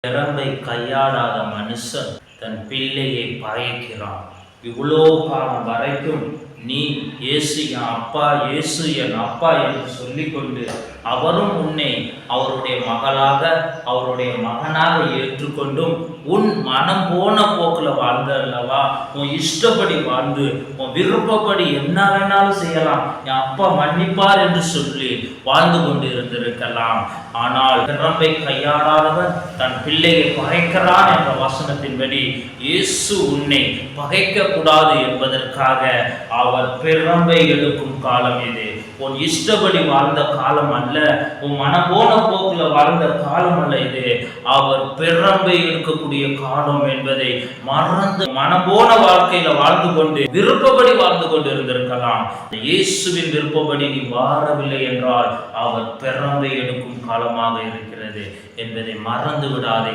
திறமை கையாடாத மனுஷன் தன் பிள்ளையை பகைக்கிறான். இவ்வளோ காலம் வரைக்கும் நீ இயேசு என் அப்பா, இயேசு என் அப்பா என்று சொல்லிக்கொண்டு அவரும் உன்னை அவருடைய மகளாக அவருடைய மகனாக ஏற்றுக்கொண்டும் உன் மனம் போன போக்கில் வாழ்ந்த அல்லவா, உன் இஷ்டப்படி வாழ்ந்து உன் விருப்பப்படி என்ன வேணாலும் செய்யலாம், என் அப்பா மன்னிப்பார் என்று சொல்லி வாழ்ந்து கொண்டு இருந்திருக்கலாம். ஆனால் திறமை கையாடாதவன் தன் பிள்ளையை பகைக்கிறான் என்ற வசனத்தின்படி இயேசு உன்னை பகைக்க கூடாது என்பதற்காக அவர் பிறம்பை எடுக்கும் காலம் இது. உன் இஷ்டப்படி வாழ்ந்த காலம் அல்ல, உன் மனபோன போக்கில் வாழ்ந்த காலம் அல்ல இது. அவர் பிறம்பை எடுக்கக்கூடிய காலம் என்பதை மறந்து மனபோன வாழ்க்கையில வாழ்ந்து கொண்டு விருப்பப்படி வாழ்ந்து கொண்டு இருந்திருக்கலாம். இயேசுவின் விருப்பப்படி நீ வாழவில்லை என்றால் அவர் பிறம்பை எடுக்கும் காலமாக இருக்கிறது என்பதை மறந்து விடாதே.